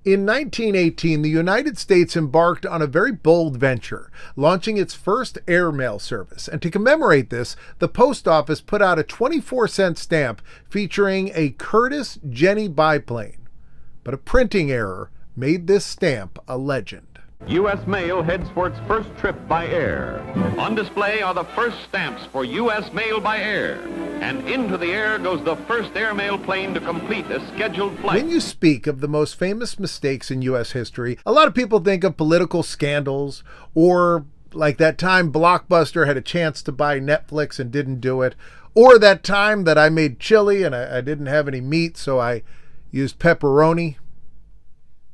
In 1918, the United States embarked on a very bold venture, launching its first airmail service. And to commemorate this, the post office put out a 24-cent stamp featuring a Curtiss Jenny biplane. But a printing error made this stamp a legend. U.S. mail heads for its first trip by air. On display are the first stamps for U.S. mail by air. And into the air goes the first airmail plane to complete a scheduled flight. When you speak of the most famous mistakes in U.S. history, a lot of people think of political scandals, or like that time Blockbuster had a chance to buy Netflix and didn't do it, or that time that I made chili and I didn't have any meat, so I used pepperoni.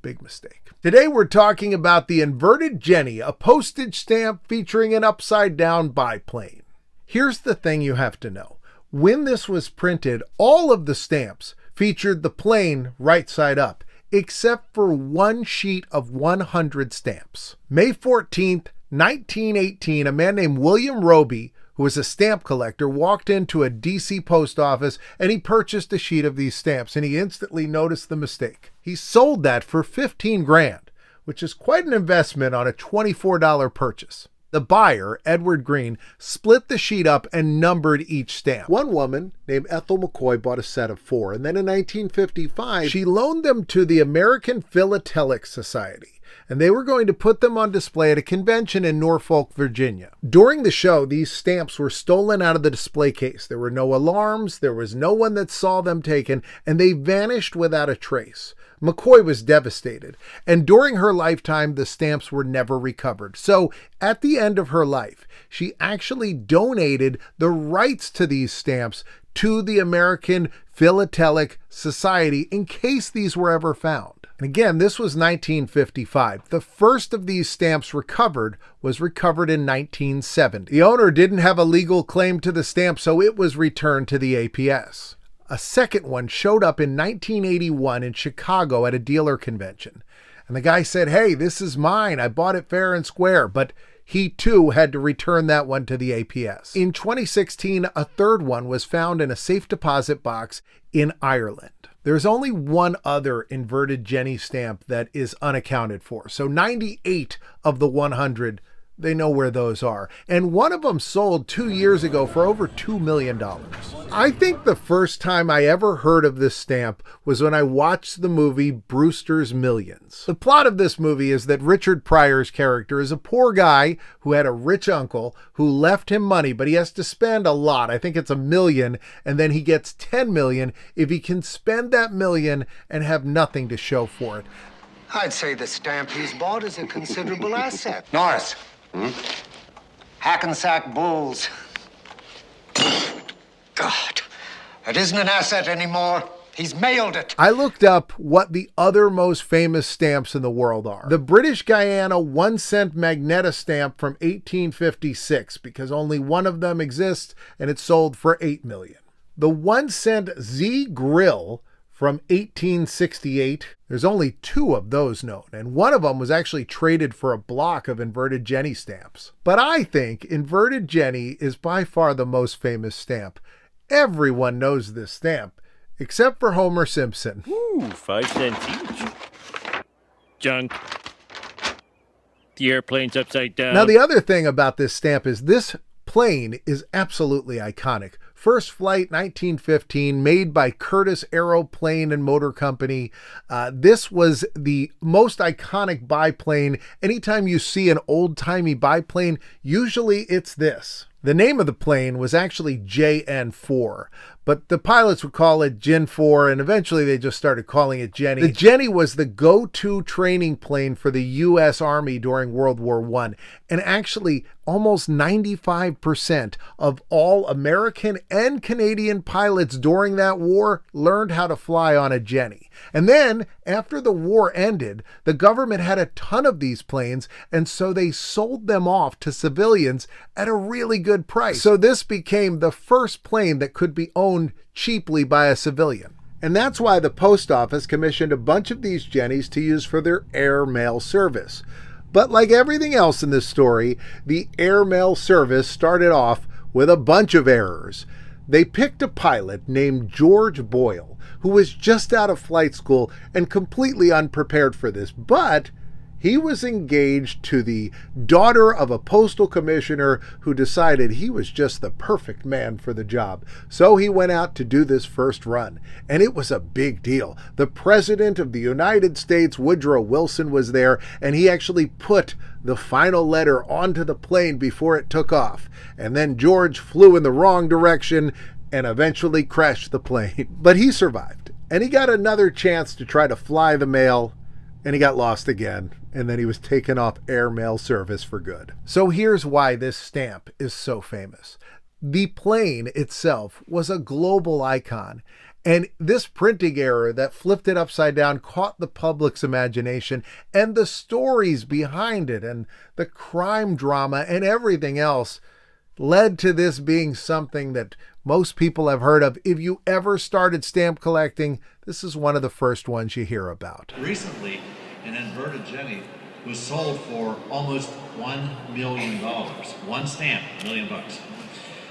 Big mistake. Today we're talking about the inverted Jenny, a postage stamp featuring an upside-down biplane. Here's the thing you have to know. When this was printed, all of the stamps featured the plane right side up, except for one sheet of 100 stamps. May 14th, 1918, a man named William Roby, who was a stamp collector, walked into a DC post office and he purchased a sheet of these stamps, and he instantly noticed the mistake. He sold that for 15 grand, which is quite an investment on a $24 purchase. The buyer, Edward Green, split the sheet up and numbered each stamp. One woman named Ethel McCoy bought a set of 4, and then in 1955, she loaned them to the American Philatelic Society, and they were going to put them on display at a convention in Norfolk, Virginia. During the show, these stamps were stolen out of the display case. There were no alarms, there was no one that saw them taken, and they vanished without a trace. McCoy was devastated, and during her lifetime, the stamps were never recovered. So, at the end of her life, she actually donated the rights to these stamps to the American Philatelic Society in case these were ever found. And again, this was 1955. The first of these stamps recovered was recovered in 1970. The owner didn't have a legal claim to the stamp, so it was returned to the APS. A second one showed up in 1981 in Chicago at a dealer convention. And the guy said, "Hey, this is mine. I bought it fair and square." But he too had to return that one to the APS. In 2016, a third one was found in a safe deposit box in Ireland. There's only one other inverted Jenny stamp that is unaccounted for. So 98 of the 100, they know where those are. And one of them sold 2 years ago for over $2 million. I think the first time I ever heard of this stamp was when I watched the movie Brewster's Millions. The plot of this movie is that Richard Pryor's character is a poor guy who had a rich uncle who left him money, but he has to spend a lot. I think it's $1 million, and then he gets $10 million if he can spend that $1 million and have nothing to show for it. I'd say the stamp he's bought is a considerable asset. Norris. Hackensack Bulls. God, it isn't an asset anymore. He's mailed it. I looked up what the other most famous stamps in the world are. The British Guiana 1-cent Magneta stamp from 1856, because only one of them exists and it's sold for $8 million. The 1-cent Z Grill from 1868. There's only 2 of those known, and one of them was actually traded for a block of inverted Jenny stamps. But I think inverted Jenny is by far the most famous stamp. Everyone knows this stamp, except for Homer Simpson. Ooh, 5 cents each. Junk. The airplane's upside down. Now, the other thing about this stamp is this plane is absolutely iconic. First flight, 1915, made by Curtiss Aeroplane and Motor Company. This was the most iconic biplane. Anytime you see an old-timey biplane, usually it's this. The name of the plane was actually JN4, but the pilots would call it Gen 4, and eventually they just started calling it Jenny. The Jenny was the go-to training plane for the U.S. Army during World War I, and actually almost 95% of all American and Canadian pilots during that war learned how to fly on a Jenny. And then, after the war ended, the government had a ton of these planes, and so they sold them off to civilians at a really good price. So this became the first plane that could be owned cheaply by a civilian. And that's why the post office commissioned a bunch of these Jennies to use for their airmail service. But like everything else in this story, the airmail service started off with a bunch of errors. They picked a pilot named George Boyle, who was just out of flight school and completely unprepared for this. But he was engaged to the daughter of a postal commissioner who decided he was just the perfect man for the job. So he went out to do this first run, and it was a big deal. The President of the United States, Woodrow Wilson, was there, and he actually put the final letter onto the plane before it took off. And then George flew in the wrong direction and eventually crashed the plane. But he survived, and he got another chance to try to fly the mail, and he got lost again, and then he was taken off airmail service for good. So here's why this stamp is so famous. The plane itself was a global icon, and this printing error that flipped it upside down caught the public's imagination, and the stories behind it and the crime drama and everything else led to this being something that most people have heard of. If you ever started stamp collecting, this is one of the first ones you hear about. Recently, an inverted Jenny was sold for almost $1 million. One stamp, $1 million.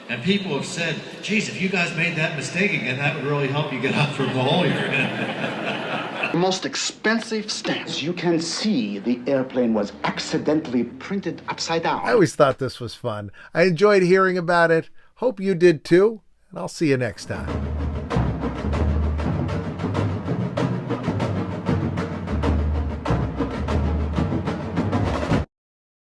And people have said, geez, if you guys made that mistake again, that would really help you get out from the hole you're in. The most expensive stamps. You can see the airplane was accidentally printed upside down. I always thought this was fun. I enjoyed hearing about it. Hope you did too, and I'll see you next time.